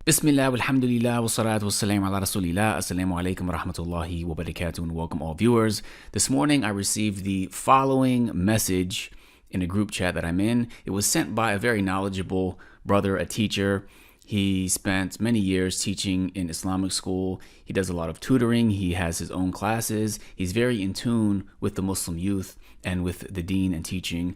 Bismillah, walhamdulillah, wassalatu wassalamu ala rasulillah, assalamu alaikum wa rahmatullahi wa barakatuh, and welcome all viewers. This morning I received the following message in a group chat that I'm in. It was sent by a very knowledgeable brother, a teacher. He spent many years teaching in Islamic school. He does a lot of tutoring. He has his own classes. He's very in tune with the Muslim youth and with the deen and teaching.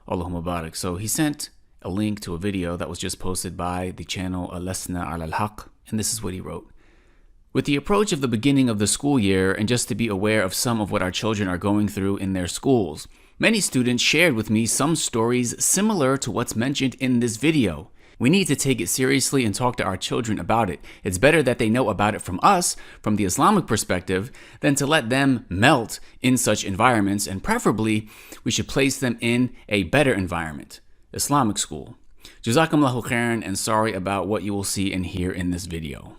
Allahumma barak. So he sent a link to a video that was just posted by the channel Lasna ala al-Haq, and this is what he wrote. With the approach of the beginning of the school year, and just to be aware of some of what our children are going through in their schools, many students shared with me some stories similar to what's mentioned in this video. We need to take it seriously and talk to our children about it. It's better that they know about it from us, from the Islamic perspective, than to let them melt in such environments, and preferably, we should place them in a better environment. Islamic school. Jazakumullahu khairan, and sorry about what you will see and hear in this video.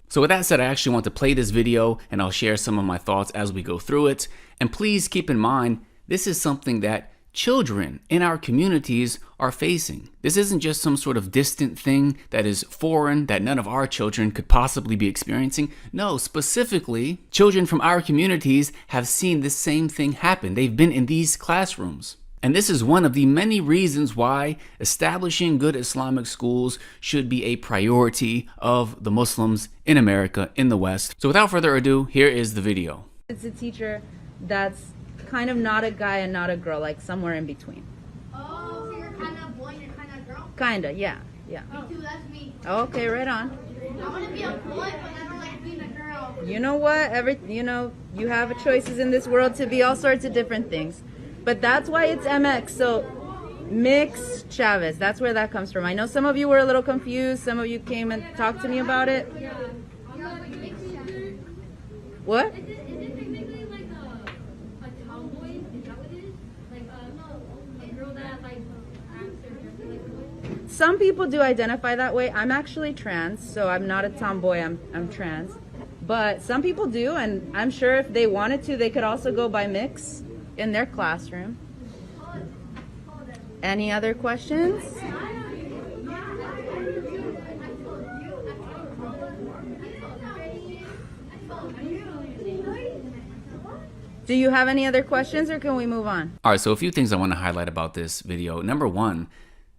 So with that said, I actually want to play this video and I'll share some of my thoughts as we go through it. And please keep in mind, this is something that children in our communities are facing. This isn't just some sort of distant thing that is foreign that none of our children could possibly be experiencing. No, specifically, children from our communities have seen this same thing happen. They've been in these classrooms. And this is one of the many reasons why establishing good Islamic schools should be a priority of the Muslims in America, in the West. So without further ado, here is the video. It's a teacher that's kind of not a guy and not a girl, like somewhere in between. Oh, so you're kind of boy and you're kind of girl? Kinda, yeah. Me too, that's me. Okay, right on. I want to be a boy, but I don't like being a girl. You know what? You have choices in this world to be all sorts of different things. But that's why it's MX, so Mix Chavez. That's where that comes from. I know some of you were a little confused. Some of you came and talked to me about it. What? Is it technically like a tomboy? Is that what it is? Like a girl that like acts or dresses like a boy? Some people do identify that way. I'm actually trans, so I'm not a tomboy. I'm trans. But some people do, and I'm sure if they wanted to, they could also go by Mix in their classroom. Any other questions? Do you have any other questions, or can we move on? All right, so a few things I want to highlight about this video. Number one,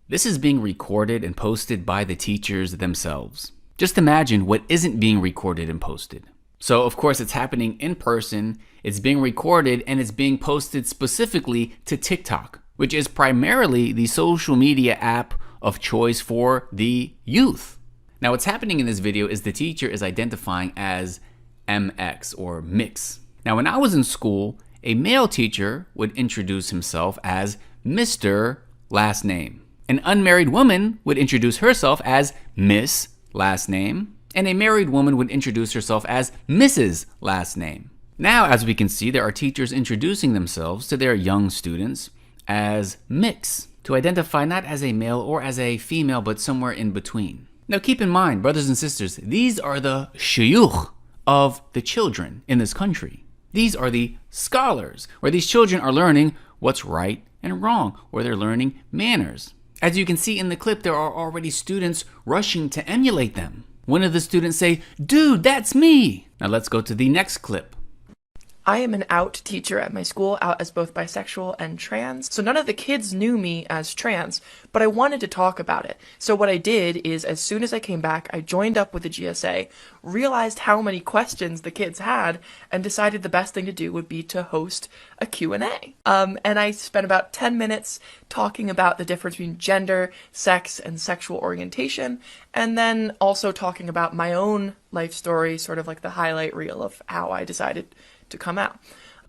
this is being recorded and posted by the teachers themselves. Just imagine what isn't being recorded and posted. So of course it's happening in person, it's being recorded, and it's being posted specifically to TikTok, which is primarily the social media app of choice for the youth. Now what's happening in this video is the teacher is identifying as MX or Mix. Now when I was in school, a male teacher would introduce himself as Mr. last name. An unmarried woman would introduce herself as Miss last name. And a married woman would introduce herself as Mrs. last name. Now, as we can see, there are teachers introducing themselves to their young students as Mix, to identify not as a male or as a female, but somewhere in between. Now, keep in mind, brothers and sisters, these are the shuyukh of the children in this country. These are the scholars, where these children are learning what's right and wrong, where they're learning manners. As you can see in the clip, there are already students rushing to emulate them. One of the students say, "Dude, that's me." Now let's go to the next clip. I am an out teacher at my school, out as both bisexual and trans. So none of the kids knew me as trans, but I wanted to talk about it. So what I did is, as soon as I came back, I joined up with the GSA, realized how many questions the kids had, and decided the best thing to do would be to host a Q&A. And I spent about 10 minutes talking about the difference between gender, sex, and sexual orientation, and then also talking about my own life story, sort of like the highlight reel of how I decided to come out.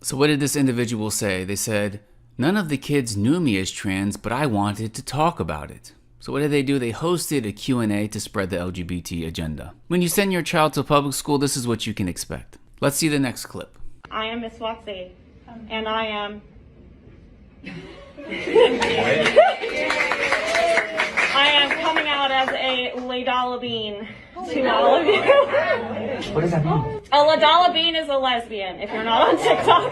So what did this individual say? They said, none of the kids knew me as trans, but I wanted to talk about it. So what did they do? They hosted a Q&A to spread the LGBT agenda. When you send your child to public school, this is what you can expect. Let's see the next clip. I am Miss Waxy, and I am... I am coming out as a Ladala Bean to all of you. What does that mean? A Ladala Bean is a lesbian, if you're not on TikTok.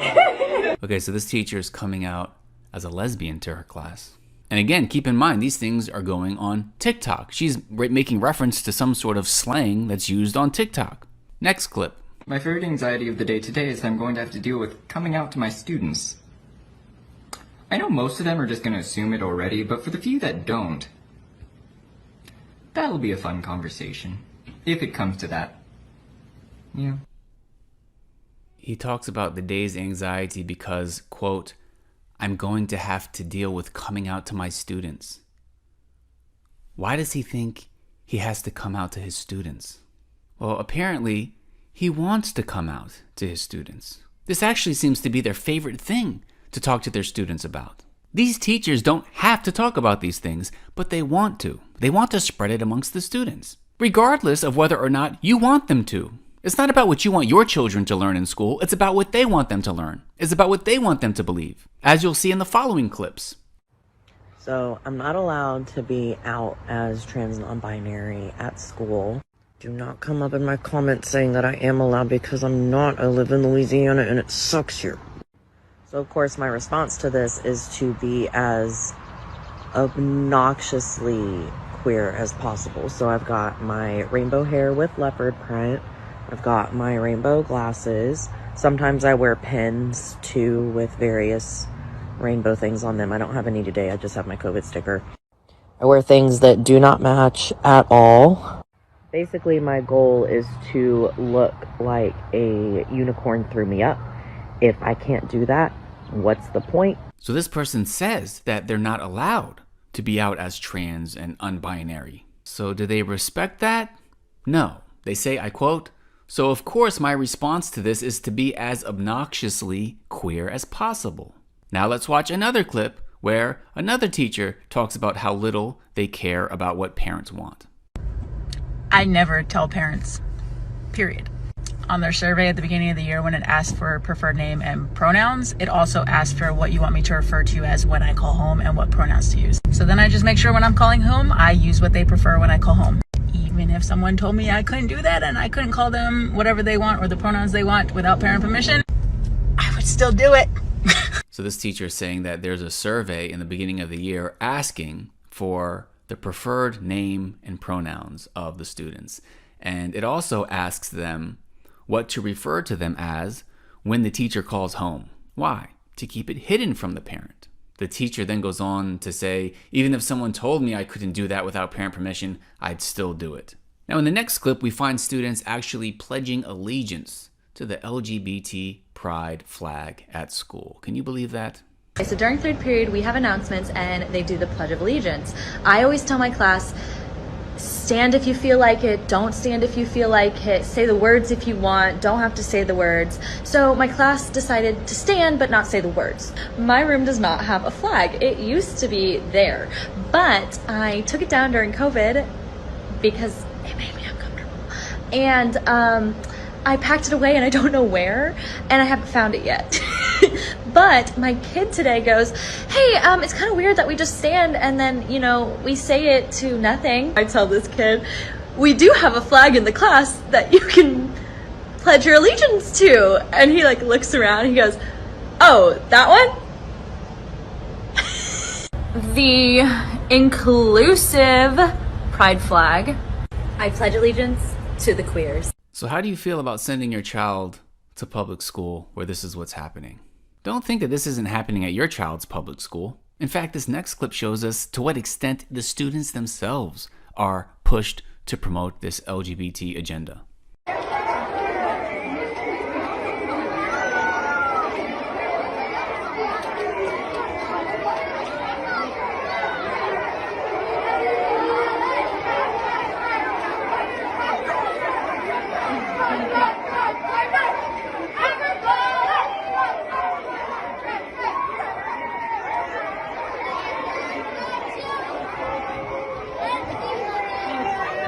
Okay, so this teacher is coming out as a lesbian to her class. And again, keep in mind, these things are going on TikTok. She's making reference to some sort of slang that's used on TikTok. Next clip. My favorite anxiety of the day today is that I'm going to have to deal with coming out to my students. I know most of them are just going to assume it already, but for the few that don't, that'll be a fun conversation, if it comes to that. Yeah. He talks about the day's anxiety because, quote, I'm going to have to deal with coming out to my students. Why does he think he has to come out to his students? Well, apparently, he wants to come out to his students. This actually seems to be their favorite thing to talk to their students about. These teachers don't have to talk about these things, but they want to. They want to spread it amongst the students, regardless of whether or not you want them to. It's not about what you want your children to learn in school. It's about what they want them to learn. It's about what they want them to believe, as you'll see in the following clips. So I'm not allowed to be out as trans non-binary at school. Do not come up in my comments saying that I am allowed, because I'm not. I live in Louisiana and it sucks here. So of course my response to this is to be as obnoxiously queer as possible. So I've got my rainbow hair with leopard print. I've got my rainbow glasses. Sometimes I wear pins too with various rainbow things on them. I don't have any today. I just have my COVID sticker. I wear things that do not match at all. Basically, my goal is to look like a unicorn threw me up. If I can't do that, what's the point? So this person says that they're not allowed to be out as trans and unbinary. So do they respect that? No. They say, I quote, so of course my response to this is to be as obnoxiously queer as possible. Now let's watch another clip where another teacher talks about how little they care about what parents want. I never tell parents, period. On their survey at the beginning of the year, when it asked for preferred name and pronouns, it also asked for what you want me to refer to as when I call home and what pronouns to use. So then I just make sure when I'm calling home, I use what they prefer when I call home. Even if someone told me I couldn't do that and I couldn't call them whatever they want or the pronouns they want without parent permission, I would still do it. So this teacher is saying that there's a survey in the beginning of the year asking for the preferred name and pronouns of the students. And it also asks them what to refer to them as when the teacher calls home. Why? To keep it hidden from the parent. The teacher then goes on to say, even if someone told me I couldn't do that without parent permission, I'd still do it. Now in the next clip, we find students actually pledging allegiance to the LGBT pride flag at school. Can you believe that? So during third period, we have announcements and they do the Pledge of Allegiance. I always tell my class, stand if you feel like it, don't stand if you feel like it, say the words if you want, don't have to say the words. So my class decided to stand but not say the words. My room does not have a flag. It used to be there, but I took it down during COVID because it made me uncomfortable. And I packed it away and I don't know where, and I haven't found it yet. But my kid today goes, hey, it's kind of weird that we just stand and then, you know, we say it to nothing. I tell this kid, we do have a flag in the class that you can pledge your allegiance to. And he like looks around and he goes, oh, that one? The inclusive pride flag. I pledge allegiance to the queers. So how do you feel about sending your child to public school where this is what's happening? Don't think that this isn't happening at your child's public school. In fact, this next clip shows us to what extent the students themselves are pushed to promote this LGBT agenda.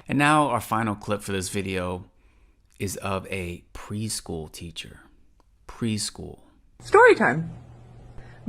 And now our final clip for this video is of a preschool teacher. Preschool. Story time.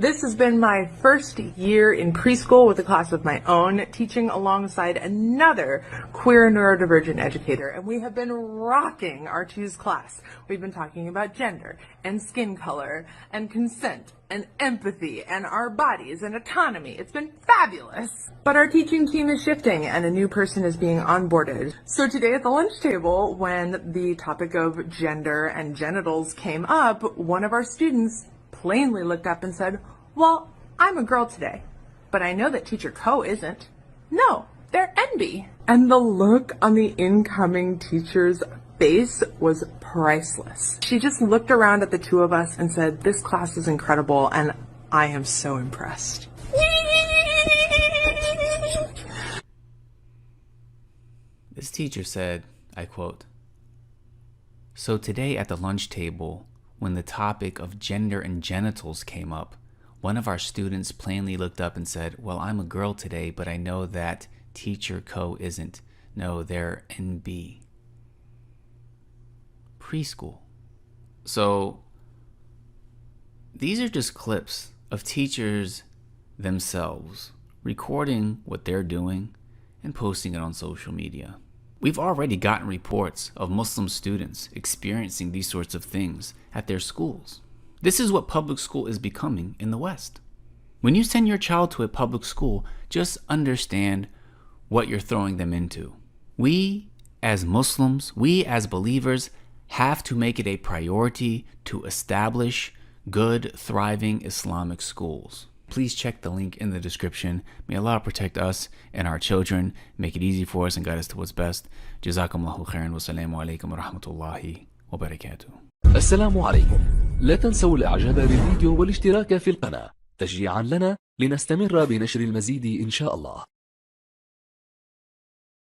This has been my first year in preschool with a class of my own, teaching alongside another queer neurodivergent educator, and we have been rocking our Choose class. We've been talking about gender and skin color and consent and empathy and our bodies and autonomy. It's been fabulous. But our teaching team is shifting and a new person is being onboarded. So today at the lunch table, when the topic of gender and genitals came up, one of our students plainly looked up and said, "Well, I'm a girl today, but I know that teacher Co isn't." No, they're NB. And the look on the incoming teacher's face was priceless. She just looked around at the two of us and said, "This class is incredible and I am so impressed." This teacher said, I quote, "So today at the lunch table, when the topic of gender and genitals came up, one of our students plainly looked up and said, 'Well, I'm a girl today, but I know that teacher Co isn't. No, they're NB.'" Preschool. So these are just clips of teachers themselves recording what they're doing and posting it on social media. We've already gotten reports of Muslim students experiencing these sorts of things at their schools. This is what public school is becoming in the West. When you send your child to a public school, just understand what you're throwing them into. We as Muslims, we as believers, have to make it a priority to establish good, thriving Islamic schools. Please check the link in the description. May Allah protect us and our children, make it easy for us and guide us to what's best. Jazakumullahu khairan wa salamu alaykum wa rahmatullahi wa barakatuh. السلام عليكم. لا تنسوا الإعجاب بالفيديو والاشتراك في القناة تشجيعا لنا لنستمر بنشر المزيد إن شاء الله.